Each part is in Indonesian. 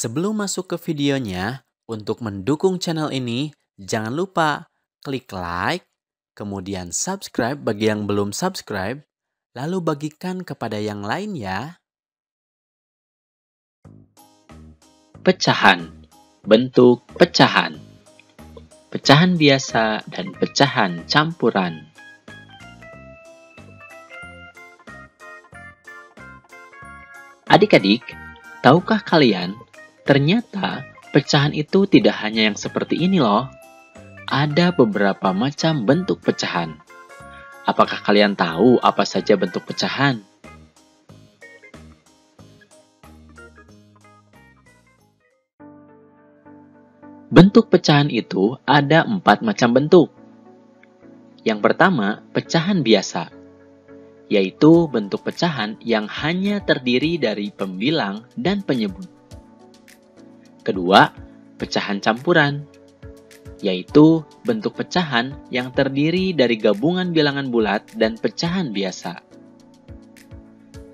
Sebelum masuk ke videonya, untuk mendukung channel ini, jangan lupa klik like, kemudian subscribe bagi yang belum subscribe, lalu bagikan kepada yang lain ya. Pecahan. Bentuk pecahan. Pecahan biasa dan pecahan campuran. Adik-adik, tahukah kalian, ternyata pecahan itu tidak hanya yang seperti ini loh. Ada beberapa macam bentuk pecahan. Apakah kalian tahu apa saja bentuk pecahan? Bentuk pecahan itu ada 4 macam bentuk. Yang pertama, pecahan biasa, yaitu bentuk pecahan yang hanya terdiri dari pembilang dan penyebut. Kedua, pecahan campuran, yaitu bentuk pecahan yang terdiri dari gabungan bilangan bulat dan pecahan biasa.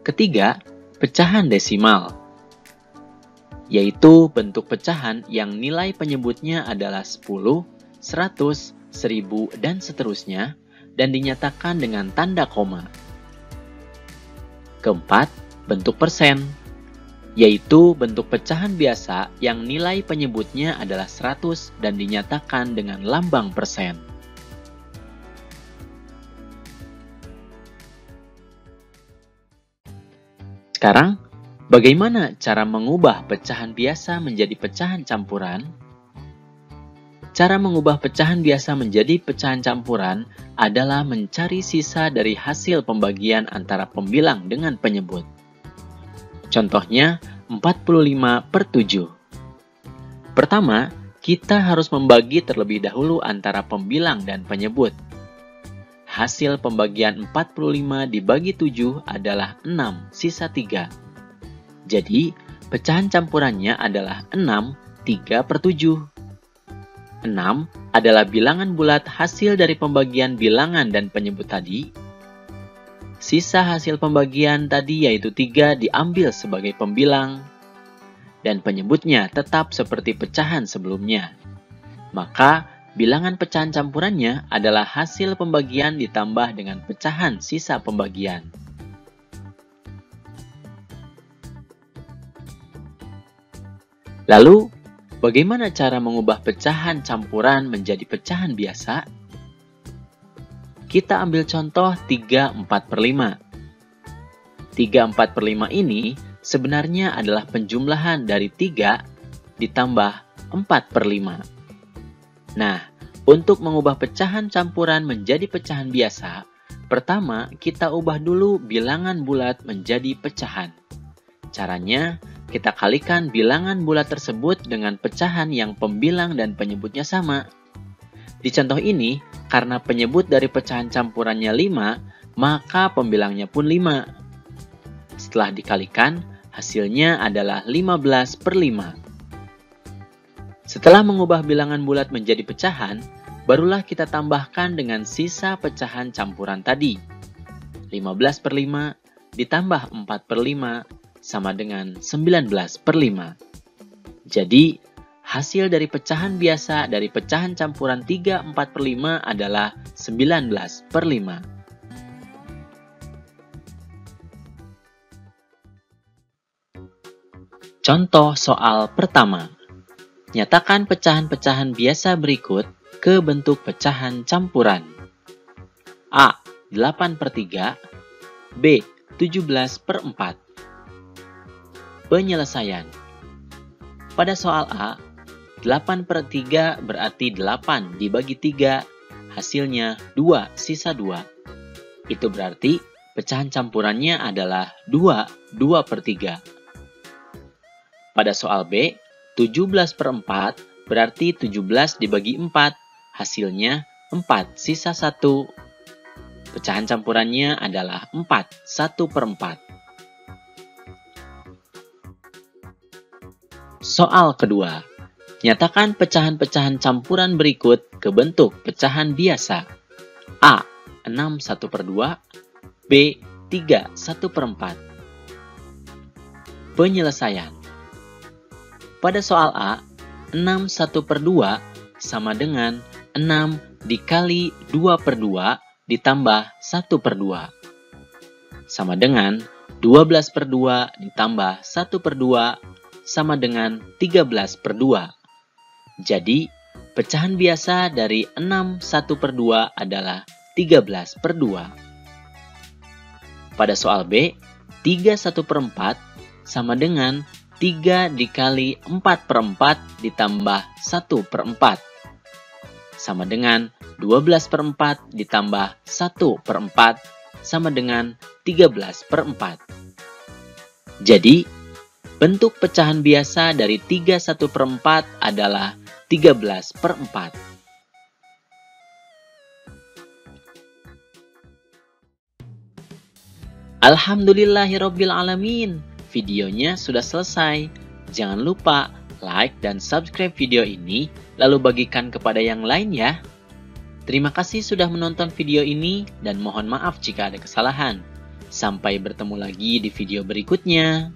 Ketiga, pecahan desimal, yaitu bentuk pecahan yang nilai penyebutnya adalah 10, 100, 1000, dan seterusnya, dan dinyatakan dengan tanda koma. Keempat, bentuk persen, yaitu bentuk pecahan biasa yang nilai penyebutnya adalah 100 dan dinyatakan dengan lambang persen. Sekarang, bagaimana cara mengubah pecahan biasa menjadi pecahan campuran? Cara mengubah pecahan biasa menjadi pecahan campuran adalah mencari sisa dari hasil pembagian antara pembilang dengan penyebut. Contohnya, 45/7. Pertama, kita harus membagi terlebih dahulu antara pembilang dan penyebut. Hasil pembagian 45 dibagi 7 adalah 6, sisa 3. Jadi, pecahan campurannya adalah 6, 3/7. 6 adalah bilangan bulat hasil dari pembagian bilangan dan penyebut tadi. Sisa hasil pembagian tadi yaitu 3 diambil sebagai pembilang, dan penyebutnya tetap seperti pecahan sebelumnya. Maka, bilangan pecahan campurannya adalah hasil pembagian ditambah dengan pecahan sisa pembagian. Lalu, bagaimana cara mengubah pecahan campuran menjadi pecahan biasa? Kita ambil contoh 3/4/5. 3/4/5 ini sebenarnya adalah penjumlahan dari 3 ditambah 4/5. Nah, untuk mengubah pecahan campuran menjadi pecahan biasa, pertama kita ubah dulu bilangan bulat menjadi pecahan. Caranya, kita kalikan bilangan bulat tersebut dengan pecahan yang pembilang dan penyebutnya sama. Di contoh ini, karena penyebut dari pecahan campurannya 5, maka pembilangnya pun 5. Setelah dikalikan, hasilnya adalah 15/5. Setelah mengubah bilangan bulat menjadi pecahan, barulah kita tambahkan dengan sisa pecahan campuran tadi. 15/5 ditambah 4/5 sama dengan 19/5. Jadi, hasil dari pecahan biasa dari pecahan campuran 3/4/5 adalah 19/5. Contoh soal pertama. Nyatakan pecahan-pecahan biasa berikut ke bentuk pecahan campuran. A. 8/3, B. 17/4. Penyelesaian. Pada soal A, 8/3 berarti 8 dibagi 3, hasilnya 2, sisa 2. Itu berarti pecahan campurannya adalah 2, 2/3. Pada soal B, 17/4 berarti 17 dibagi 4, hasilnya 4, sisa 1. Pecahan campurannya adalah 4, 1/4. Soal kedua. Nyatakan pecahan-pecahan campuran berikut ke bentuk pecahan biasa. A. 6 1/2, B. 3 1/4. Penyelesaian. Pada soal A, 6/1/2 sama dengan 6 dikali 2/2 ditambah 1/2. Sama dengan 12/2 ditambah 1/2 sama dengan 13/2. Jadi, pecahan biasa dari 6/1/2 adalah 13/2. Pada soal B, 3/1/4 sama dengan 3 dikali 4/4 ditambah 1/4. Sama dengan 12/4 ditambah 1/4 sama dengan 13/4. Jadi, bentuk pecahan biasa dari 3/1/4 adalah 13/4. Alhamdulillahirobbilalamin. Videonya sudah selesai. Jangan lupa like dan subscribe video ini, lalu bagikan kepada yang lain ya. Terima kasih sudah menonton video ini dan mohon maaf jika ada kesalahan. Sampai bertemu lagi di video berikutnya.